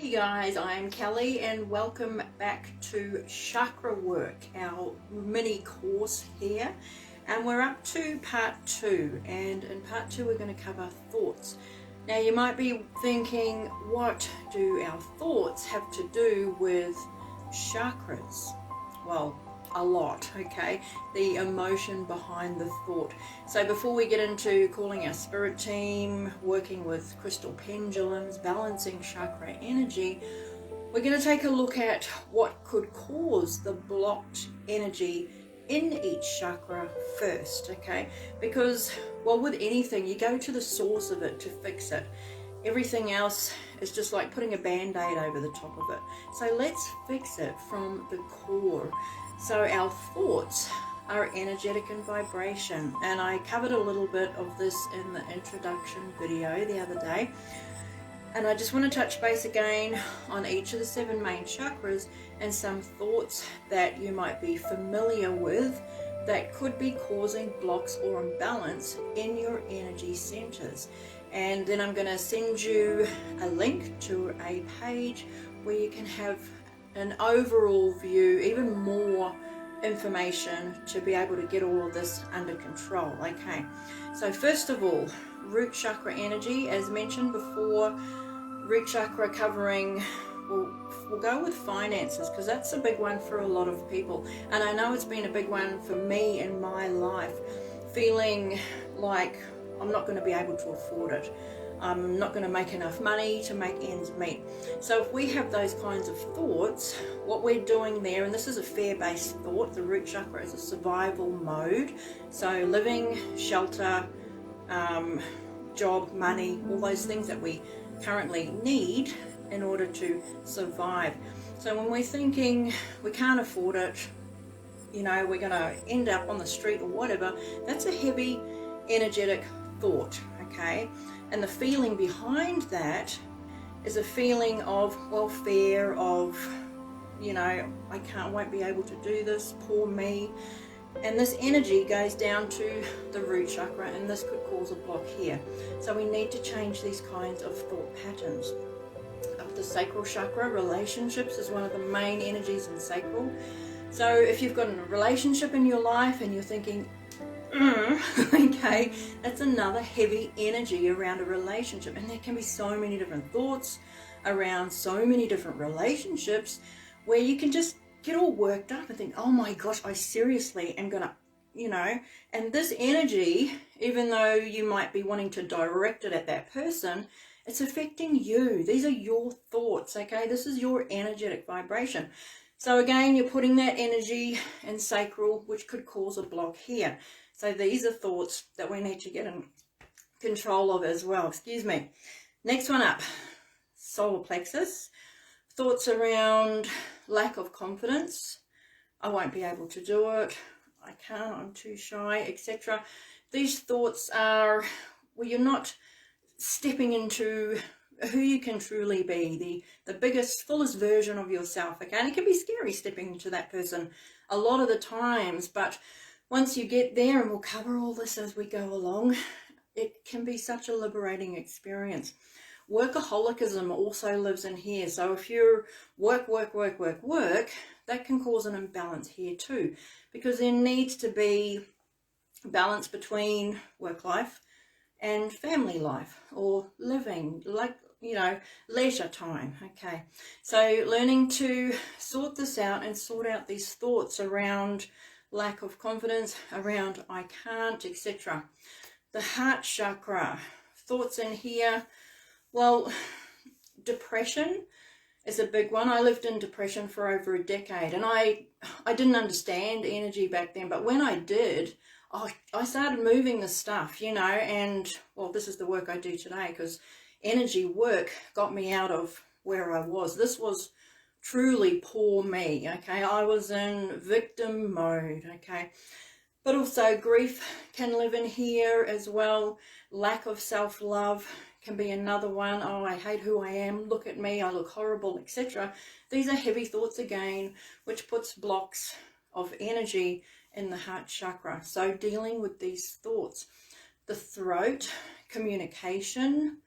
Hey guys, I'm Kelly and welcome back to Chakra Work, our mini course here. And we're up to part 2, and in part 2 we're going to cover thoughts. Now you might be thinking, what do our thoughts have to do with chakras? Well, a lot, okay? The emotion behind the thought. So before we get into calling our spirit team, working with crystal pendulums, balancing chakra energy, we're going to take a look at what could cause the blocked energy in each chakra first, okay? Because, well, with anything, you go to the source of it to fix it. Everything else is just like putting a band-aid over the top of it. So let's fix it from the core. So our thoughts are energetic and vibration, and I covered a little bit of this in the introduction video the other day. And I just want to touch base again on each of the 7 main chakras and some thoughts that you might be familiar with that could be causing blocks or imbalance in your energy centers. And then I'm going to send you a link to a page where you can have an overall view, even more information to be able to get all of this under control. Okay, so first of all, root chakra energy, as mentioned before. Root chakra covering, we'll go with finances, because that's a big one for a lot of people, and I know it's been a big one for me in my life, feeling like I'm not going to be able to afford it. I'm not going to make enough money to make ends meet. So if we have those kinds of thoughts, what we're doing there, and this is a fear-based thought, the root chakra is a survival mode. So living, shelter, job, money, all those things that we currently need in order to survive. So when we're thinking we can't afford it, you know, we're going to end up on the street or whatever, that's a heavy energetic thought, okay? And the feeling behind that is a feeling of, well, fear of, you know, won't be able to do this, poor me. And this energy goes down to the root chakra, and this could cause a block here. So we need to change these kinds of thought patterns. Of the sacral chakra, relationships is one of the main energies in sacral. So if you've got a relationship in your life and you're thinking, okay, that's another heavy energy around a relationship, and there can be so many different thoughts around so many different relationships where you can just get all worked up and think, oh my gosh, I seriously am gonna, you know, and this energy, even though you might be wanting to direct it at that person, it's affecting you. These are your thoughts, okay? This is your energetic vibration. So again, you're putting that energy in sacral, which could cause a block here. So these are thoughts that we need to get in control of as well. Excuse me. Next one up, solar plexus. Thoughts around lack of confidence. I won't be able to do it. I can't, I'm too shy, etc. These thoughts are, well, you're not stepping into who you can truly be, the biggest, fullest version of yourself, okay? And it can be scary stepping into that person a lot of the times, but once you get there, and we'll cover all this as we go along, it can be such a liberating experience. Workaholicism also lives in here. So if you're work, that can cause an imbalance here too, because there needs to be balance between work life and family life, or living, like, you know, leisure time, okay? So learning to sort this out and sort out these thoughts around lack of confidence, around I can't, etc. The heart chakra, thoughts in here, well, depression is a big one. I lived in depression for over a decade, and I didn't understand energy back then, but when I did, I started moving the stuff, you know, and, well, this is the work I do today, because energy work got me out of where I was. This was truly poor me, okay? I was in victim mode, okay? But also grief can live in here as well. Lack of self-love can be another one. Oh, I hate who I am. Look at me. I look horrible, etc. These are heavy thoughts again, which puts blocks of energy in the heart chakra. So dealing with these thoughts. The throat, communication.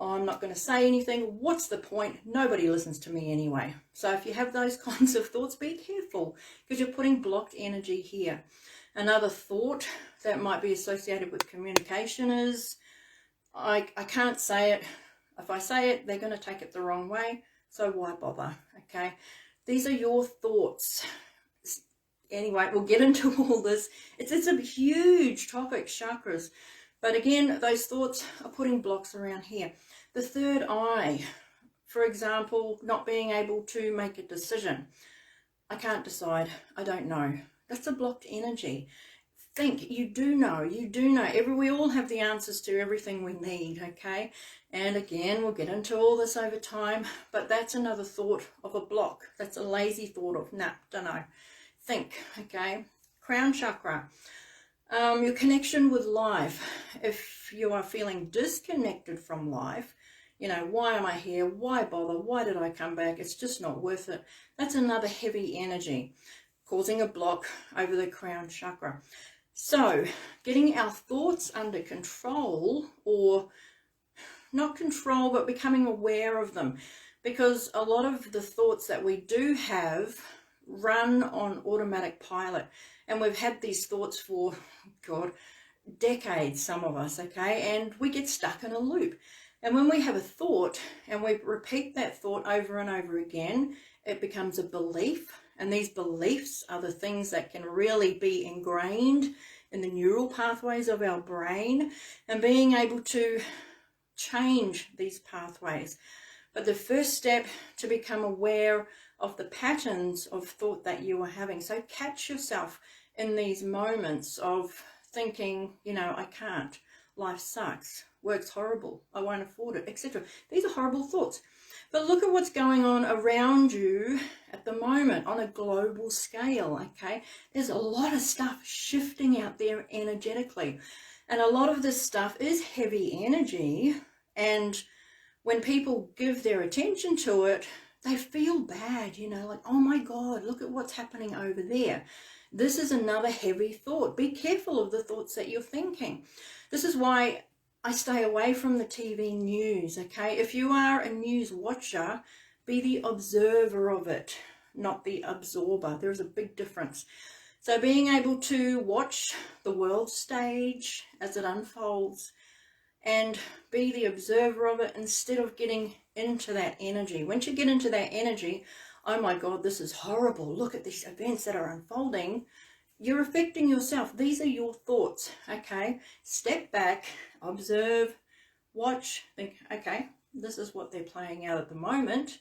I'm not going to say anything. What's the point? Nobody listens to me anyway. So if you have those kinds of thoughts, be careful, because you're putting blocked energy here. Another thought that might be associated with communication is, I can't say it. If I say it, they're going to take it the wrong way. So why bother? Okay. These are your thoughts. Anyway, we'll get into all this. It's a huge topic, chakras. But again, those thoughts are putting blocks around here. The third eye, for example, not being able to make a decision. I can't decide. I don't know. That's a blocked energy. Think, you do know. We all have the answers to everything we need, okay? And again, we'll get into all this over time, but that's another thought of a block. That's a lazy thought of, nah, don't know. Think, okay? Crown chakra. Your connection with life. If you are feeling disconnected from life, why am I here? Why bother? Why did I come back? It's just not worth it. That's another heavy energy causing a block over the crown chakra. So getting our thoughts under control, or not control, but becoming aware of them, because a lot of the thoughts that we do have run on automatic pilot, and we've had these thoughts for, God, decades, some of us, okay, and we get stuck in a loop. And when we have a thought and we repeat that thought over and over again, it becomes a belief, and these beliefs are the things that can really be ingrained in the neural pathways of our brain, and being able to change these pathways. But the first step to become aware of the patterns of thought that you are having. So catch yourself in these moments of thinking, I can't, life sucks, work's horrible, I won't afford it, etc. These are horrible thoughts. But look at what's going on around you at the moment on a global scale, okay? There's a lot of stuff shifting out there energetically. And a lot of this stuff is heavy energy. And when people give their attention to it, they feel bad, like, oh my God, look at what's happening over there. This is another heavy thought. Be careful of the thoughts that you're thinking. This is why I stay away from the TV news, okay? If you are a news watcher, be the observer of it, not the absorber. There's a big difference. So being able to watch the world stage as it unfolds and be the observer of it instead of getting into that energy. Once you get into that energy, oh my God, this is horrible. Look at these events that are unfolding. You're affecting yourself. These are your thoughts, okay? Step back, observe, watch, think, okay, this is what they're playing out at the moment.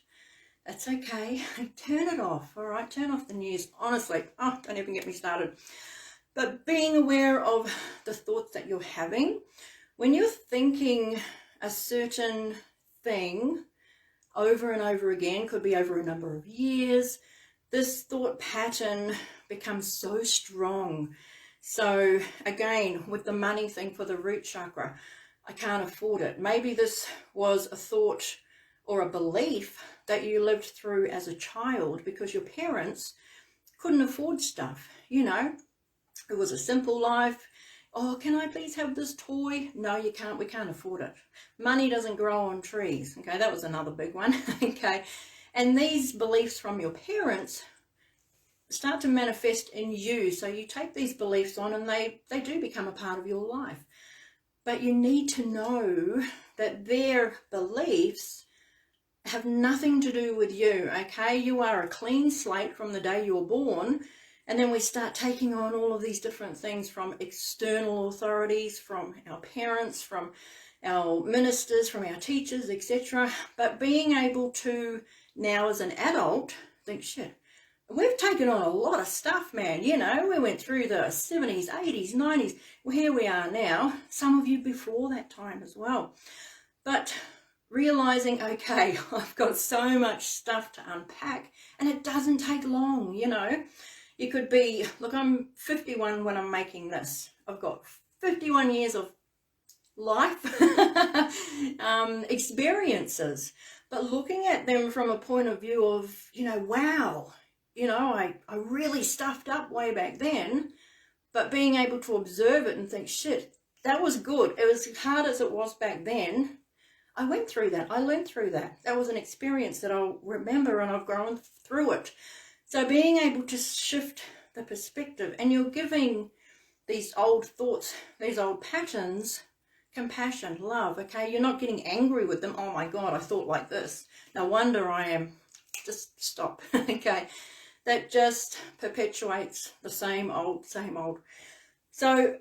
That's okay. Turn it off, all right? Turn off the news. Honestly, don't even get me started. But being aware of the thoughts that you're having, when you're thinking a certain thing over and over again, could be over a number of years, this thought pattern becomes so strong. So again, with the money thing for the root chakra, I can't afford it. Maybe this was a thought or a belief that you lived through as a child because your parents couldn't afford stuff. It was a simple life. Oh, can I please have this toy? No, you can't. We can't afford it. Money doesn't grow on trees. Okay, that was another big one. Okay, and these beliefs from your parents start to manifest in you. So you take these beliefs on and they do become a part of your life. But you need to know that their beliefs have nothing to do with you, okay? You are a clean slate from the day you were born, and then we start taking on all of these different things from external authorities, from our parents, from our ministers, from our teachers, etc. But being able to now as an adult think, shit, we've taken on a lot of stuff, man. We went through the 70s, 80s, 90s. Well, here we are now. Some of you before that time as well. But realizing, okay, I've got so much stuff to unpack, and it doesn't take long, You could be, look, I'm 51 when I'm making this. I've got 51 years of life experiences, but looking at them from a point of view of, wow, I really stuffed up way back then, but being able to observe it and think, shit, that was good. It was as hard as it was back then. I went through that. I learned through that. That was an experience that I'll remember, and I've grown through it. So being able to shift the perspective, and you're giving these old thoughts, these old patterns, compassion, love, okay? You're not getting angry with them. Oh my God, I thought like this. No wonder I am. Just stop, okay? That just perpetuates the same old, same old. So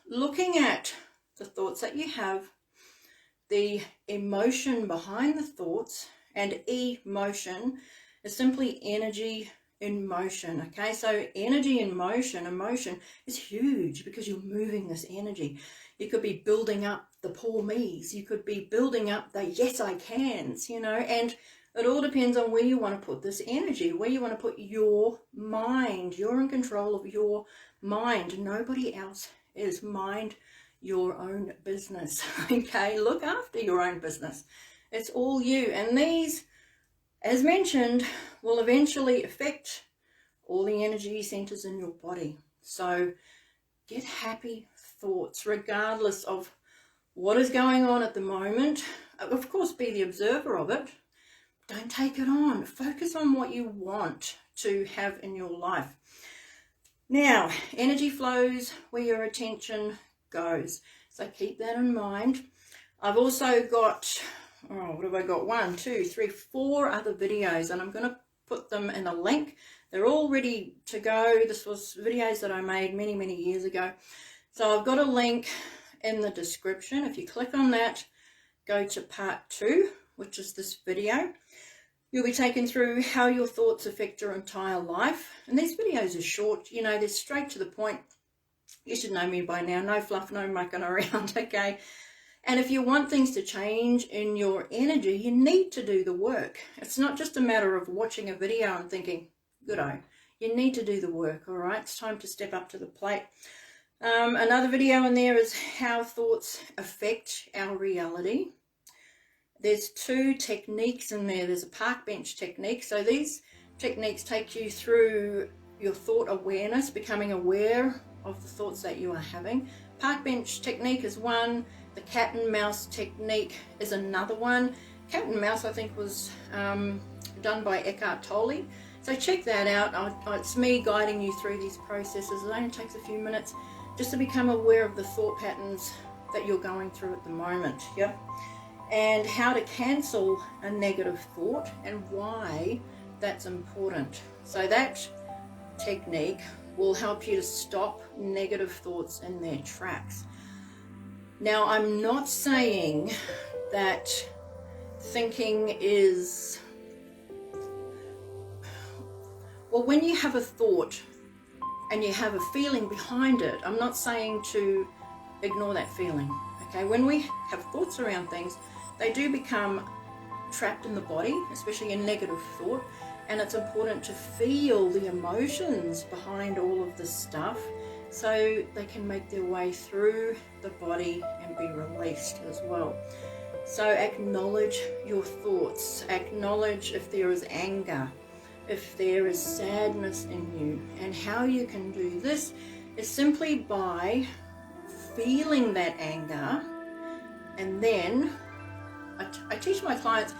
looking at the thoughts that you have, the emotion behind the thoughts, and emotion is simply energy in motion, okay? So energy in motion, emotion is huge because you're moving this energy. You could be building up the poor me's, you could be building up the yes I cans, you know, and it all depends on where you want to put this energy, where you want to put your mind. You're in control of your mind. Nobody else is. Mind your own business, okay? Look after your own business. It's all you. And these, as mentioned, will eventually affect all the energy centers in your body. So get happy thoughts regardless of what is going on at the moment. Of course, be the observer of it. Don't take it on. Focus on what you want to have in your life. Now, energy flows where your attention goes. So keep that in mind. I've also got, what have I got? 1, 2, 3, 4 other videos, and I'm going to put them in a link. They're all ready to go. This was videos that I made many, many years ago. So I've got a link in the description. If you click on that, go to part 2, which is this video. You'll be taken through how your thoughts affect your entire life. And these videos are short, you know, they're straight to the point. You should know me by now. No fluff, no mucking around, okay? And if you want things to change in your energy, you need to do the work. It's not just a matter of watching a video and thinking, good-o. You need to do the work, all right? It's time to step up to the plate. Another video in there is how thoughts affect our reality. There's 2 techniques in there. There's a park bench technique. So these techniques take you through your thought awareness, becoming aware of the thoughts that you are having. Park bench technique is one. The cat and mouse technique is another one. Cat and mouse, I think, was done by Eckhart Tolle. So check that out. It's me guiding you through these processes. It only takes a few minutes just to become aware of the thought patterns that you're going through at the moment. Yep. And how to cancel a negative thought and why that's important. So that technique will help you to stop negative thoughts in their tracks. Now, I'm not saying that thinking is, well, when you have a thought and you have a feeling behind it, I'm not saying to ignore that feeling, okay? When we have thoughts around things, they do become trapped in the body, especially a negative thought, and it's important to feel the emotions behind all of this stuff so they can make their way through the body and be released as well. So acknowledge your thoughts, acknowledge if there is anger, if there is sadness in you, and how you can do this is simply by feeling that anger, and then I teach my clients,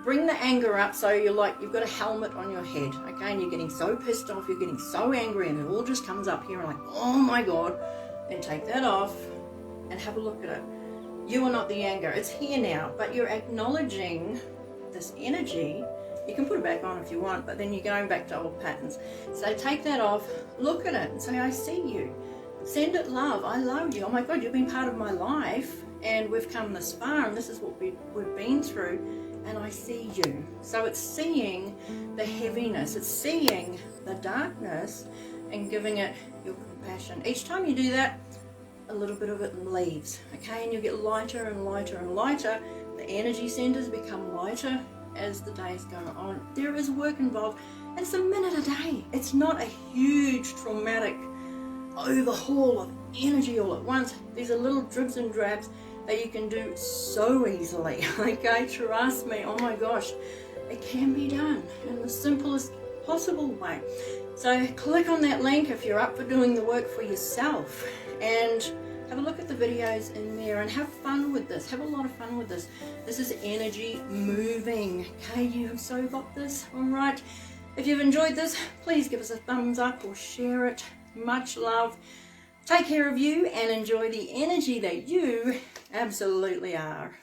bring the anger up so you're like, you've got a helmet on your head, okay, and you're getting so pissed off, you're getting so angry, and it all just comes up here and like, oh my God, then take that off and have a look at it. You are not the anger, it's here now, but you're acknowledging this energy. You can put it back on if you want, but then you're going back to old patterns. So take that off, look at it and say, I see you. Send it love, I love you. Oh my God, you've been part of my life and we've come this far and this is what we've been through and I see you. So it's seeing the heaviness, it's seeing the darkness and giving it your compassion. Each time you do that, a little bit of it leaves, okay? And you get lighter and lighter and lighter. The energy centers become lighter as the days go on. There is work involved. It's a minute a day. It's not a huge traumatic overhaul of energy all at once. These are little dribs and drabs that you can do so easily, okay? Trust me, oh my gosh, it can be done in the simplest possible way. So click on that link if you're up for doing the work for yourself and Have a look at the videos in there and have fun with this. Have a lot of fun with this. This is energy moving. Okay, you have so got this. All right. If you've enjoyed this, please give us a thumbs up or share it. Much love. Take care of you and enjoy the energy that you absolutely are.